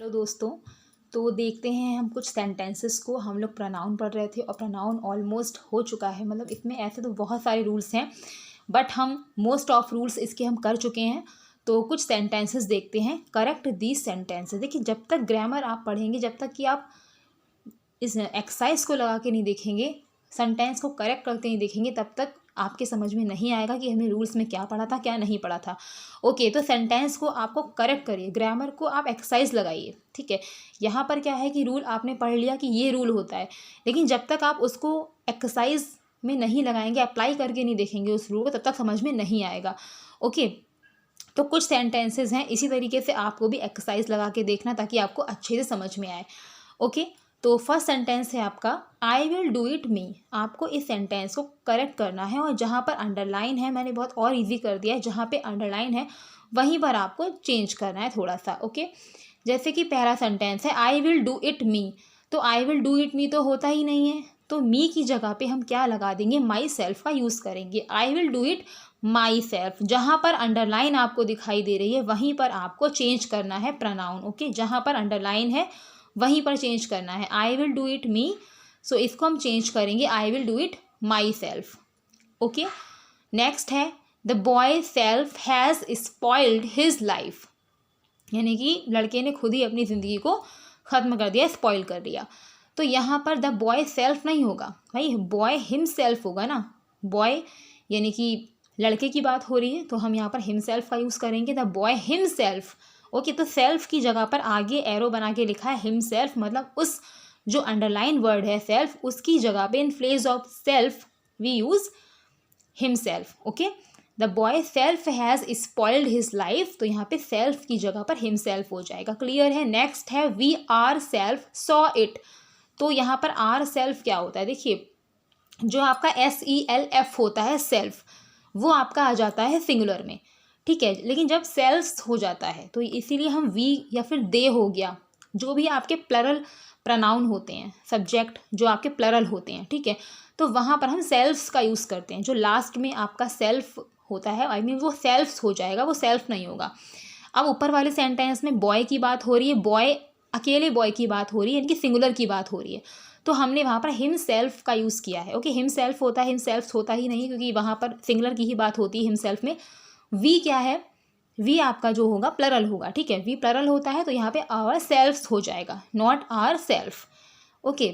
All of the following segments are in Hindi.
हेलो दोस्तों। तो देखते हैं हम कुछ सेंटेंसेस को। हम लोग प्रोनाउन पढ़ रहे थे और प्रोनाउन ऑलमोस्ट हो चुका है। मतलब इसमें ऐसे तो बहुत सारे रूल्स हैं बट हम मोस्ट ऑफ रूल्स इसके हम कर चुके हैं। तो कुछ सेंटेंसेस देखते हैं। Correct these sentences. देखिए, जब तक ग्रामर आप पढ़ेंगे, जब तक कि आप इस एक्सरसाइज को लगा के नहीं देखेंगे, सेंटेंस को करेक्ट करते नहीं देखेंगे, तब तक आपके समझ में नहीं आएगा कि हमें रूल्स में क्या पढ़ा था, क्या नहीं पढ़ा था। ओके, तो सेंटेंस को आपको करेक्ट करिए, ग्रामर को आप एक्सरसाइज लगाइए। ठीक है, यहाँ पर क्या है कि रूल आपने पढ़ लिया कि ये रूल होता है, लेकिन जब तक आप उसको एक्सरसाइज में नहीं लगाएंगे, अप्लाई करके नहीं देखेंगे उस रूल को, तब तक समझ में नहीं आएगा। ओके, तो कुछ सेंटेंसेज हैं, इसी तरीके से आपको भी एक्सरसाइज लगा के देखना ताकि आपको अच्छे से समझ में आए। ओके, तो फर्स्ट सेंटेंस है आपका आई विल डू इट मी। आपको इस सेंटेंस को करेक्ट करना है और जहाँ पर अंडरलाइन है, मैंने बहुत और इजी कर दिया है, जहाँ पे अंडरलाइन है वहीं पर आपको चेंज करना है थोड़ा सा। ओके, जैसे कि पहला सेंटेंस है आई विल डू इट मी। तो आई विल डू इट मी तो होता ही नहीं है, तो मी की जगह पे हम क्या लगा देंगे, माई सेल्फ का यूज़ करेंगे। I will do it my self. जहाँ पर अंडरलाइन आपको दिखाई दे रही है वहीं पर आपको चेंज करना है प्रोनाउन। ओके, जहाँ पर अंडरलाइन है वहीं पर चेंज करना है। I will do it me, so इसको हम चेंज करेंगे I will do it myself. Okay, next है the boy self has spoiled his life. यानी कि लड़के ने खुद ही अपनी ज़िंदगी को ख़त्म कर दिया, स्पॉइल कर दिया। तो यहाँ पर द बॉय सेल्फ नहीं होगा भाई, बॉय हिम सेल्फ होगा ना। बॉय यानी कि लड़के की बात हो रही है, तो हम यहाँ पर हिम सेल्फ का यूज़ करेंगे, the boy him self. Okay, तो सेल्फ की जगह पर आगे एरो बना के लिखा है हिम सेल्फ, मतलब उस जो अंडरलाइन वर्ड है सेल्फ, उसकी जगह पे in place of self we use himself. Okay, the boy self has spoiled his life, तो यहाँ पे सेल्फ की जगह पर हिम सेल्फ हो जाएगा। क्लियर है। नेक्स्ट है we are self saw it. तो यहाँ पर आर सेल्फ क्या होता है, देखिए जो आपका SELF होता है सेल्फ, वो आपका आ जाता है सिंगुलर में। ठीक है, लेकिन जब सेल्फ्स हो जाता है तो इसीलिए हम वी या फिर दे हो गया, जो भी आपके प्लरल प्रोनाउन होते हैं, सब्जेक्ट जो आपके प्लरल होते हैं, ठीक है, तो वहाँ पर हम सेल्फ्स का यूज़ करते हैं। जो लास्ट में आपका सेल्फ होता है, आई मीन वो सेल्फ्स हो जाएगा, वो सेल्फ नहीं होगा। अब ऊपर वाले सेंटेंस में बॉय की बात हो रही है, बॉय अकेले बॉय की बात हो रही है, यानी कि सिंगुलर की बात हो रही है, तो हमने वहाँ पर हिम सेल्फ का यूज़ किया है। ओके, हिम सेल्फ होता है, हिम सेल्फ्स होता ही नहीं, क्योंकि वहाँ पर सिंगुलर की ही बात होती है हिम सेल्फ में। वी क्या है, वी आपका जो होगा प्लरल होगा। ठीक है, वी प्लरल होता है तो यहाँ पे आवर सेल्फ्स हो जाएगा, not our self. Okay,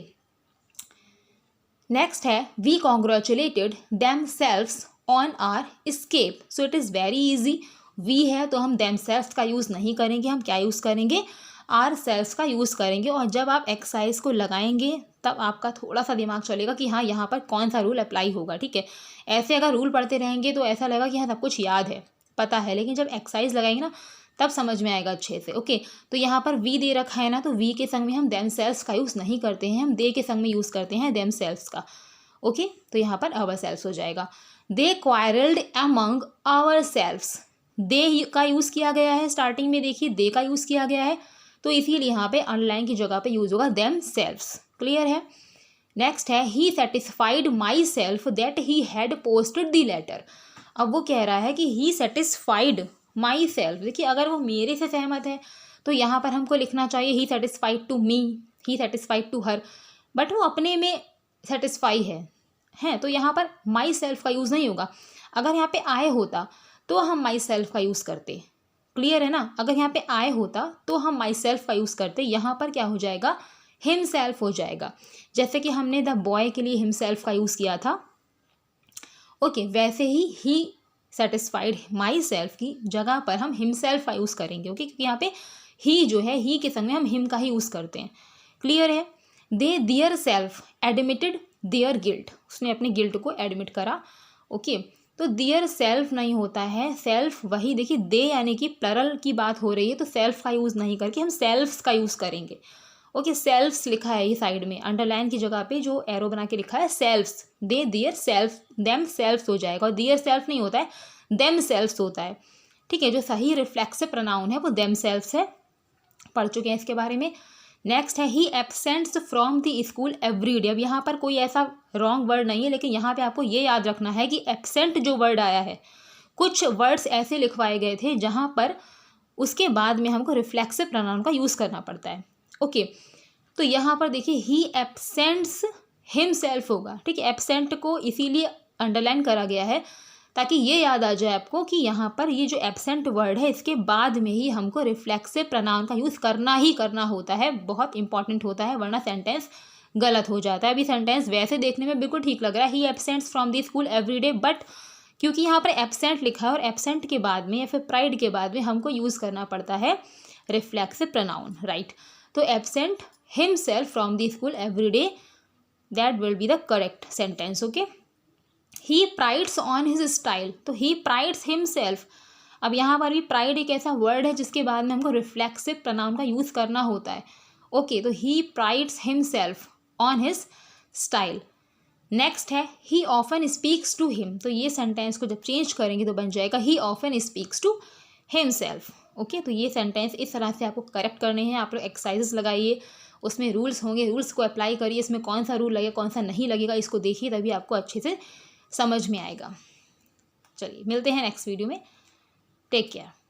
next है we congratulated them selfs on our escape. So it is very easy. We है तो हम देम सेल्फ्स का यूज़ नहीं करेंगे, हम क्या यूज़ करेंगे, आर सेल्फ्स का यूज़ करेंगे। और जब आप एक्सरसाइज को लगाएंगे तब आपका थोड़ा सा दिमाग चलेगा कि हाँ यहाँ पर कौन सा रूल अप्लाई होगा। ठीक है, ऐसे अगर रूल पढ़ते रहेंगे तो ऐसा लगेगा कि हाँ सब कुछ याद है, पता है, लेकिन जब एक्सरसाइज लगाएंगे ना तब समझ में आएगा अच्छे से। ओके, तो यहाँ पर वी दे रखा है ना, तो वी के संग में हम देम सेल्फ्स का यूज़ नहीं करते हैं, हम दे के संग में यूज़ करते हैं देम सेल्फ्स का। ओके, तो यहाँ पर आवर सेल्फ्स हो जाएगा। दे क्वारल्ड अमंग आवर सेल्फ्स। दे का यूज़ किया गया है स्टार्टिंग में, देखिए दे का यूज़ किया गया है, तो इसीलिए यहाँ पे अंडरलाइन की जगह पे यूज़ होगा देम सेल्फ्स। क्लियर है। नेक्स्ट है he satisfied myself that he had posted the letter. अब वो कह रहा है कि ही सेटिस्फाइड माई सेल्फ। देखिए, अगर वो मेरे से सहमत है तो यहाँ पर हमको लिखना चाहिए he satisfied to me, he satisfied to her, but वो अपने में सेटिस्फाई है तो यहाँ पर माई सेल्फ का यूज़ नहीं होगा। अगर यहाँ पे आए होता तो हम माई सेल्फ का यूज़ करते। क्लियर है ना, अगर यहाँ पे आए होता तो हम माई सेल्फ का यूज़ करते, यहाँ पर क्या हो जाएगा, हिम सेल्फ हो जाएगा। जैसे कि हमने द बॉय के लिए हिम सेल्फ का यूज़ किया था। ओके, वैसे ही सेटिस्फाइड माई सेल्फ की जगह पर हम हिम सेल्फ का यूज़ करेंगे। ओके, क्योंकि यहाँ पे ही जो है, ही के संग में हम हिम का ही यूज़ करते हैं। क्लियर है। दे दियर सेल्फ एडमिटेड देयर गिल्ट। उसने अपने गिल्ट को एडमिट करा। ओके, तो दियर सेल्फ नहीं होता है, सेल्फ वही, देखिए दे यानी कि प्लरल की बात हो रही है, तो सेल्फ का यूज़ नहीं करके हम सेल्फ्स का यूज़ करेंगे। ओके, सेल्फ्स लिखा है ये साइड में, अंडरलाइन की जगह पे जो एरो बना के लिखा है सेल्फ्स, दे दियर सेल्फ, देम सेल्फ्स हो जाएगा। और दियर सेल्फ नहीं होता है, देम सेल्फ्स होता है। ठीक है, जो सही रिफ्लेक्सिव प्रोनाउन है वो देम सेल्फ्स है, पढ़ चुके हैं इसके बारे में। नेक्स्ट है he absents from the school every day. अब यहाँ पर कोई ऐसा रॉन्ग वर्ड नहीं है, लेकिन यहाँ पे आपको ये याद रखना है कि एब्सेंट जो वर्ड आया है, कुछ वर्ड्स ऐसे लिखवाए गए थे जहाँ पर उसके बाद में हमको रिफ्लेक्सिव प्रोनाउन का यूज़ करना पड़ता है। ओके, तो यहाँ पर देखिए ही एब्सेंट्स हिमसेल्फ होगा, ठीक है। एब्सेंट को इसीलिए अंडरलाइन करा गया है ताकि ये याद आ जाए आपको कि यहाँ पर ये जो एब्सेंट वर्ड है इसके बाद में ही हमको रिफ्लेक्सिव प्रोनाउन का यूज़ करना ही करना होता है, बहुत इंपॉर्टेंट होता है, वरना सेंटेंस गलत हो जाता है। अभी सेंटेंस वैसे देखने में बिल्कुल ठीक लग रहा है, he absents from the school everyday, but क्योंकि यहाँ पर एब्सेंट लिखा है और एब्सेंट के बाद में या फिर प्राइड के बाद में हमको यूज़ करना पड़ता है रिफ्लेक्सिव प्रोनाउन, राइट। तो absent himself from the school everyday, that will be the correct sentence. Okay, he prides on his style, तो ही प्राइड्स हिमसेल्फ। अब यहाँ पर भी प्राइड एक ऐसा वर्ड है जिसके बाद में हमको रिफ्लेक्सिव प्रोनाउन का यूज़ करना होता है। ओके, तो he prides himself on his style. Next है he often speaks to him, तो ये सेंटेंस को जब चेंज करेंगे तो बन जाएगा he often speaks to himself. Okay, तो ये सेंटेंस इस तरह से आपको करेक्ट करने हैं। आप लोग एक्सरसाइजेस लगाइए, उसमें रूल्स होंगे, रूल्स को अप्लाई करिए, इसमें कौन सा रूल लगेगा कौन सा नहीं लगेगा इसको देखिए, तभी आपको अच्छे से समझ में आएगा। चलिए मिलते हैं नेक्स्ट वीडियो में, टेक केयर।